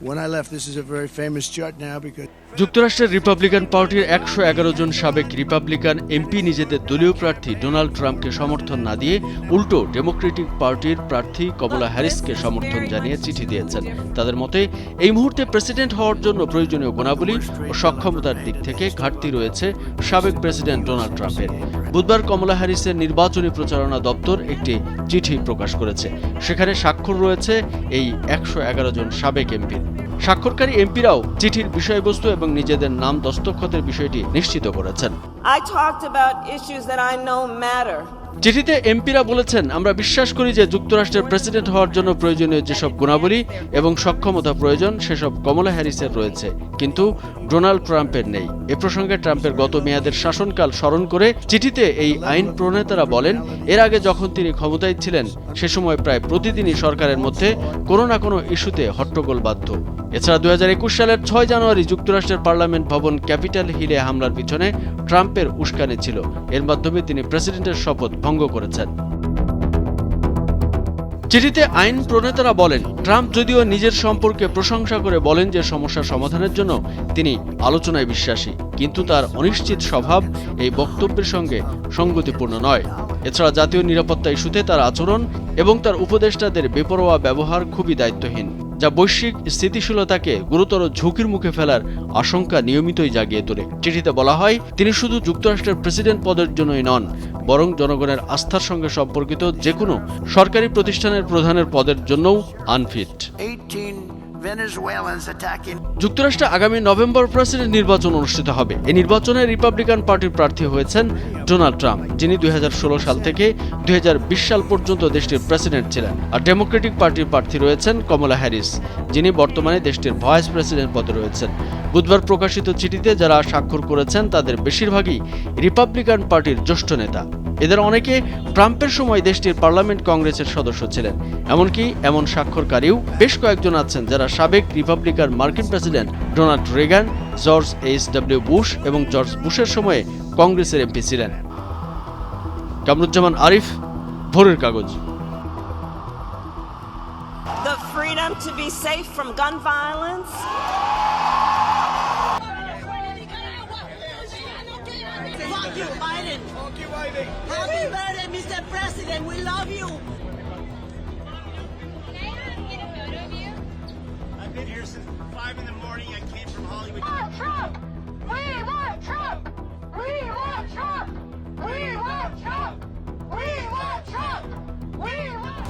When I left, this is a very famous chart now because যুক্তরাষ্ট্রের Republican পার্টির 111 জন সাবেক Republican MP নিজেদের দলীয় প্রার্থী ডোনাল্ড ট্রাম্পকে সমর্থন না দিয়ে উল্টো ডেমোক্রেটিক পার্টির প্রার্থী কমলা হ্যারিসকে সমর্থন জানিয়ে চিঠি দিয়েছেন। তাদের মতে এই মুহূর্তে প্রেসিডেন্ট হওয়ার জন্য প্রয়োজনীয় গুণাবলী ও সক্ষমতার দিক থেকে ঘাটতি রয়েছে সাবেক প্রেসিডেন্ট ডোনাল্ড ট্রাম্পের। বুধবার কমলা হ্যারিসের নির্বাচনী প্রচারণা দপ্তর একটি চিঠি প্রকাশ করেছে। সেখানে স্বাক্ষর রয়েছে এই 111 জন সাবেক এমপির। স্বাক্ষরকারী এমপিরাও চিঠির বিষয়বস্তু এবং নিজেদের নাম দস্তখতের বিষয়টি নিশ্চিত করেছেন। চিঠিতে এমপিরা বলেছেন, আমরা বিশ্বাস করি যে যুক্তরাষ্ট্রের প্রেসিডেন্ট হওয়ার জন্য প্রয়োজনীয় যেসব গুণাবলী এবং সক্ষমতা প্রয়োজন সেসব কমলা হ্যারিসের রয়েছে, কিন্তু ডোনাল্ড ট্রাম্পের নেই। এ প্রসঙ্গে ট্রাম্পের গত মেয়াদের শাসনকাল স্মরণ করে চিঠিতে এই আইন প্রণেতারা বলেন, এর আগে যখন তিনি ক্ষমতায় ছিলেন সে সময় প্রায় প্রতিদিনই সরকারের মধ্যে কোনো না কোনো ইস্যুতে হট্টগোল বাধ্য। এছাড়া 2021 সালের 6 জানুয়ারি যুক্তরাষ্ট্রের পার্লামেন্ট ভবন ক্যাপিটাল হিলে হামলার পিছনে ট্রাম্পের উস্কানি ছিল। এর মাধ্যমে তিনি প্রেসিডেন্টের শপথ ভঙ্গ করেছেন। চিঠিতে আইন প্রণেতারা বলেন, ট্রাম্প যদিও নিজের সম্পর্কে প্রশংসা করে বলেন যে সমস্যা সমাধানের জন্য তিনি আলোচনায় বিশ্বাসী, কিন্তু তার অনিশ্চিত স্বভাব এই বক্তব্যের সঙ্গে সঙ্গতিপূর্ণ নয়। এছাড়া জাতীয় নিরাপত্তা ইস্যুতে তার আচরণ এবং তার উপদেষ্টাদের বেপরোয়া ব্যবহার খুবই দায়িত্বহীন, যা বৈশ্বিক স্থিতিশীলতাকে গুরুতর ঝুঁকির মুখে ফেলার আশঙ্কা নিয়মিতই জাগিয়ে তোলে। চিঠিতে বলা হয়, তিনি শুধু যুক্তরাষ্ট্রের প্রেসিডেন্ট পদের জন্যই নন, বরং জনগণের আস্থার সঙ্গে সম্পর্কিত যে কোনো সরকারি প্রতিষ্ঠানের প্রধানের পদের জন্যও আনফিট। যুক্তরাষ্ট্রে আগামী নভেম্বর প্রেসিডেন্ট নির্বাচন অনুষ্ঠিত হবে। এই নির্বাচনে রিপাবলিকান পার্টির প্রার্থী হয়েছেন ডোনাল্ড ট্রাম্প, যিনি 2016 সাল থেকে 2020 সাল পর্যন্ত দেশটির প্রেসিডেন্ট ছিলেন। আর ডেমোক্রেটিক পার্টির প্রার্থী রয়েছেন কমলা হ্যারিস, যিনি বর্তমানে দেশটির ভাইস প্রেসিডেন্ট পদে রয়েছেন। বুধবার প্রকাশিত চিঠিতে যারা স্বাক্ষর করেছেন তাদের বেশিরভাগই রিপাবলিকান পার্টির জ্যেষ্ঠ নেতা। এদের অনেকে ট্রাম্পের সময় দেশটির পার্লামেন্ট কংগ্রেসের সদস্য ছিলেন। এমনকি এমন স্বাক্ষরকারীও বেশ কয়েকজন আছেন যারা সাবেক রিপাবলিকান মার্কিন president Donald Reagan, George H W. Bush এবং জর্জ বুশের সময়ে কংগ্রেসের এমপি ছিলেন। কামরুজ্জামান আরিফ, ভোরের কাগজ। The freedom to be safe from gun violence. Fuck you, Biden. Happy birthday, Mr. President. We love you. I've been here since 5 in the morning. I came from Hollywood. We want Trump! We want Trump! We want Trump! We want Trump! We want Trump! We want